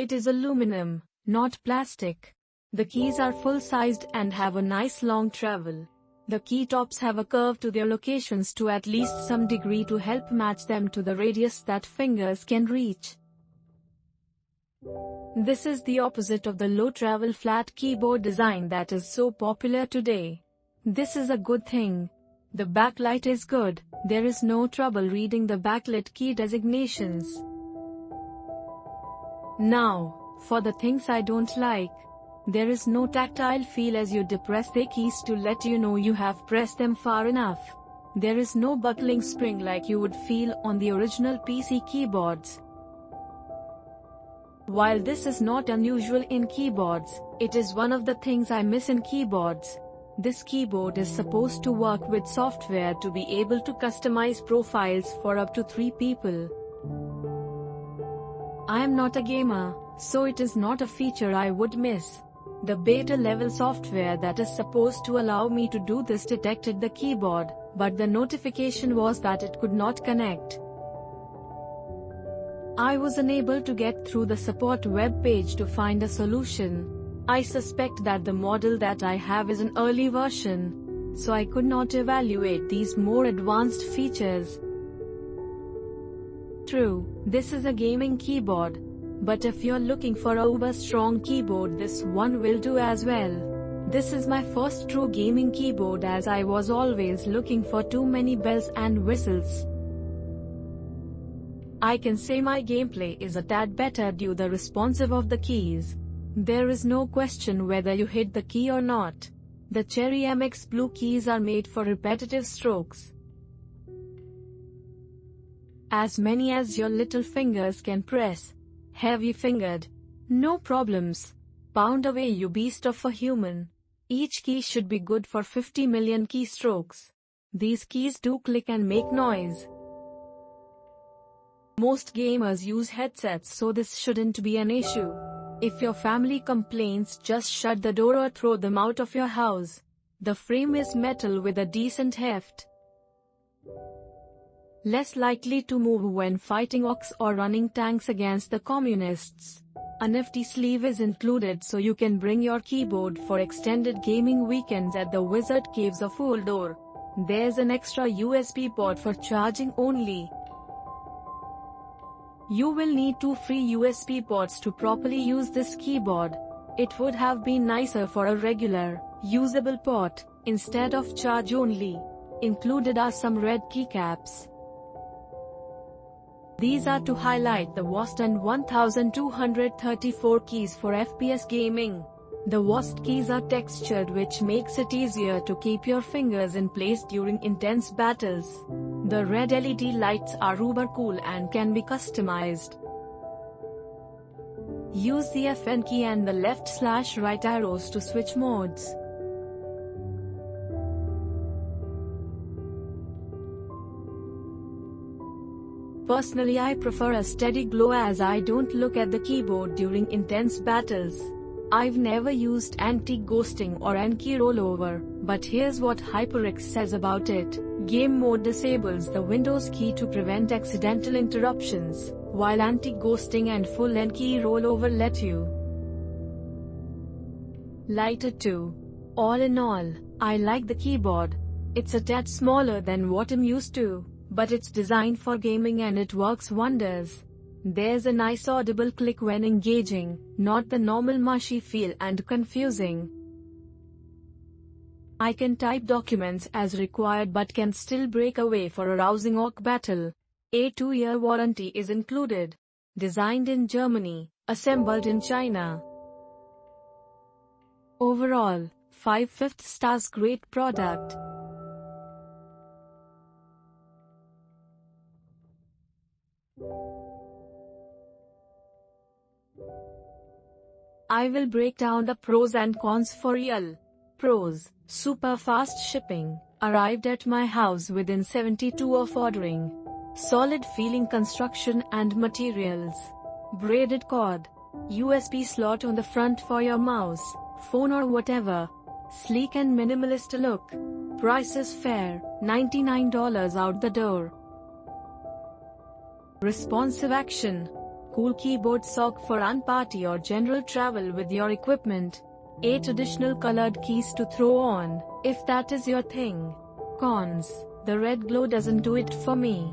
It is aluminum, not plastic. The keys are full-sized and have a nice long travel. The key tops have a curve to their locations to at least some degree to help match them to the radius that fingers can reach. This is the opposite of the low-travel flat keyboard design that is so popular today. This is a good thing. The backlight is good, there is no trouble reading the backlit key designations. Now, for the things I don't like. There is no tactile feel as you depress the keys to let you know you have pressed them far enough. There is no buckling spring like you would feel on the original PC keyboards. While this is not unusual in keyboards, it is one of the things I miss in keyboards. This keyboard is supposed to work with software to be able to customize profiles for up to 3 people. I am not a gamer, so it is not a feature I would miss. The beta level software that is supposed to allow me to do this detected the keyboard, but the notification was that it could not connect. I was unable to get through the support web page to find a solution. I suspect that the model that I have is an early version, so I could not evaluate these more advanced features. True, this is a gaming keyboard. But if you're looking for a uber-strong keyboard, this one will do as well. This is my first true gaming keyboard as I was always looking for too many bells and whistles. I can say my gameplay is a tad better due to the responsive of the keys. There is no question whether you hit the key or not. The Cherry MX Blue keys are made for repetitive strokes. As many as your little fingers can press. Heavy-fingered. No problems. Pound away, you beast of a human. Each key should be good for 50 million keystrokes. These keys do click and make noise. Most gamers use headsets, so this shouldn't be an issue. If your family complains, just shut the door or throw them out of your house. The frame is metal with a decent heft. Less likely to move when fighting orcs or running tanks against the communists. A nifty sleeve is included so you can bring your keyboard for extended gaming weekends at the Wizard Caves of Uldor. There's an extra USB port for charging only. You will need 2 free USB ports to properly use this keyboard. It would have been nicer for a regular, usable port, instead of charge only. Included are some red keycaps. These are to highlight the WASD and 1234 keys for FPS gaming. The WASD keys are textured, which makes it easier to keep your fingers in place during intense battles. The red LED lights are uber cool and can be customized. Use the FN key and the left/right arrows to switch modes. Personally, I prefer a steady glow as I don't look at the keyboard during intense battles. I've never used anti-ghosting or N-key rollover, but here's what HyperX says about it. Game mode disables the Windows key to prevent accidental interruptions, while anti-ghosting and full N-key rollover let you. Lighter too. All in all, I like the keyboard. It's a tad smaller than what I'm used to, but it's designed for gaming and it works wonders. There's a nice audible click when engaging, not the normal mushy feel and confusing. I can type documents as required but can still break away for a rousing orc battle. A 2-year warranty is included. Designed in Germany, assembled in China. Overall, 5/5 stars, great product. I will break down the pros and cons for real. Pros: super fast shipping, arrived at my house within 72 of ordering. Solid feeling construction and materials. Braided cord. USB slot on the front for your mouse, phone or whatever. Sleek and minimalist look. Price is fair, $99 out the door. Responsive action. Cool keyboard sock for party or general travel with your equipment. 8 additional colored keys to throw on, if that is your thing. Cons: the red glow doesn't do it for me.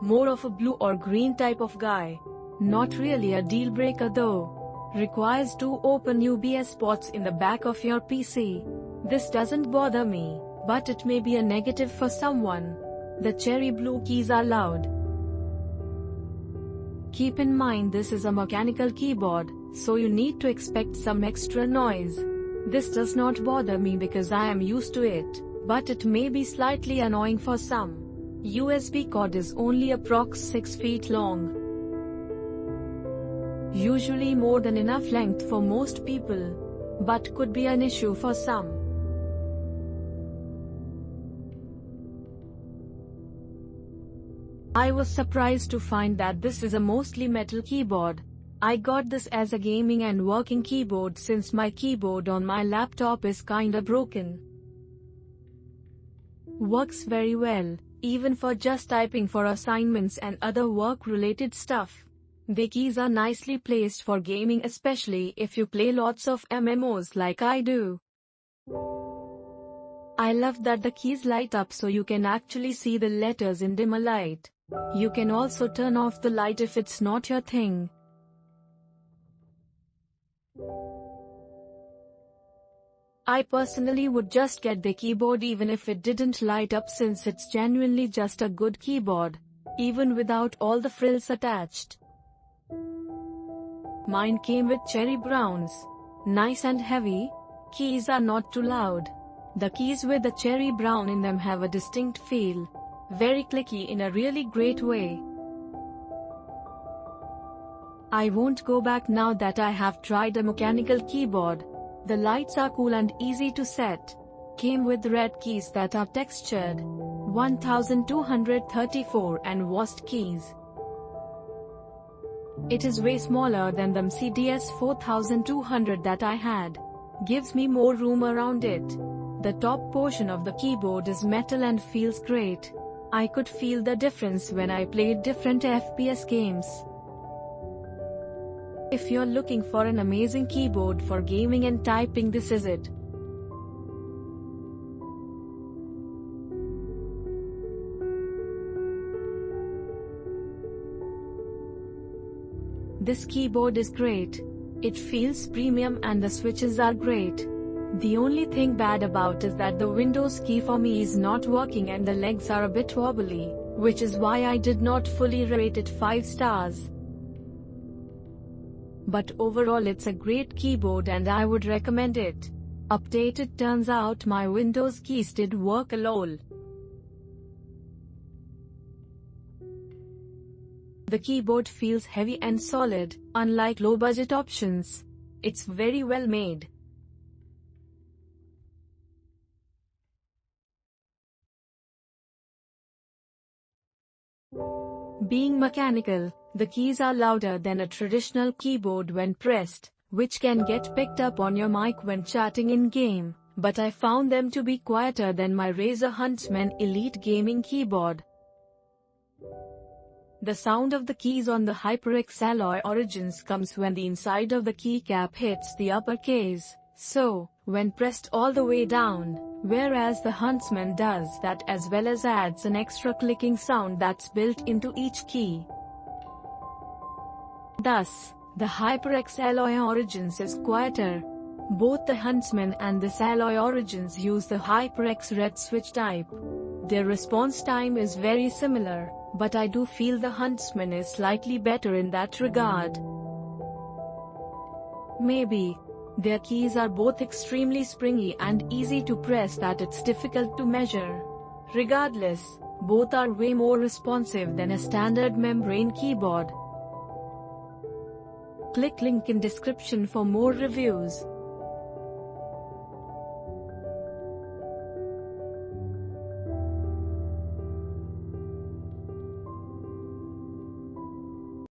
More of a blue or green type of guy. Not really a deal breaker though. Requires 2 open USB spots in the back of your PC. This doesn't bother me, but it may be a negative for someone. The cherry blue keys are loud. Keep in mind this is a mechanical keyboard, so you need to expect some extra noise. This does not bother me because I am used to it, but it may be slightly annoying for some. USB cord is only approx 6 feet long. Usually more than enough length for most people, but could be an issue for some. I was surprised to find that this is a mostly metal keyboard. I got this as a gaming and working keyboard since my keyboard on my laptop is kinda broken. Works very well, even for just typing for assignments and other work-related stuff. The keys are nicely placed for gaming, especially if you play lots of MMOs like I do. I love that the keys light up so you can actually see the letters in dimmer light. You can also turn off the light if it's not your thing. I personally would just get the keyboard even if it didn't light up, since it's genuinely just a good keyboard, even without all the frills attached. Mine came with cherry browns. Nice and heavy. Keys are not too loud. The keys with the cherry brown in them have a distinct feel. Very clicky in a really great way. I won't go back now that I have tried a mechanical keyboard. The lights are cool and easy to set. Came with red keys that are textured. 1234 and washed keys. It is way smaller than the Mercedes 4200 that I had. Gives me more room around it. The top portion of the keyboard is metal and feels great. I could feel the difference when I played different FPS games. If you're looking for an amazing keyboard for gaming and typing, this is it. This keyboard is great. It feels premium and the switches are great. The only thing bad about is that the Windows key for me is not working and the legs are a bit wobbly, which is why I did not fully rate it 5 stars. But overall it's a great keyboard and I would recommend it. Updated, turns out my Windows keys did work lol. The keyboard feels heavy and solid, unlike low-budget options. It's very well made. Being mechanical, the keys are louder than a traditional keyboard when pressed, which can get picked up on your mic when chatting in-game, but I found them to be quieter than my Razer Huntsman Elite gaming keyboard. The sound of the keys on the HyperX alloy origins comes when the inside of the keycap hits the upper case, so, when pressed all the way down, whereas the Huntsman does that as well as adds an extra clicking sound that's built into each key. Thus, the HyperX alloy origins is quieter. Both the Huntsman and this alloy origins use the HyperX red switch type. Their response time is very similar, but I do feel the Huntsman is slightly better in that regard. Maybe. Their keys are both extremely springy and easy to press that it's difficult to measure. Regardless, both are way more responsive than a standard membrane keyboard. Click link in description for more reviews.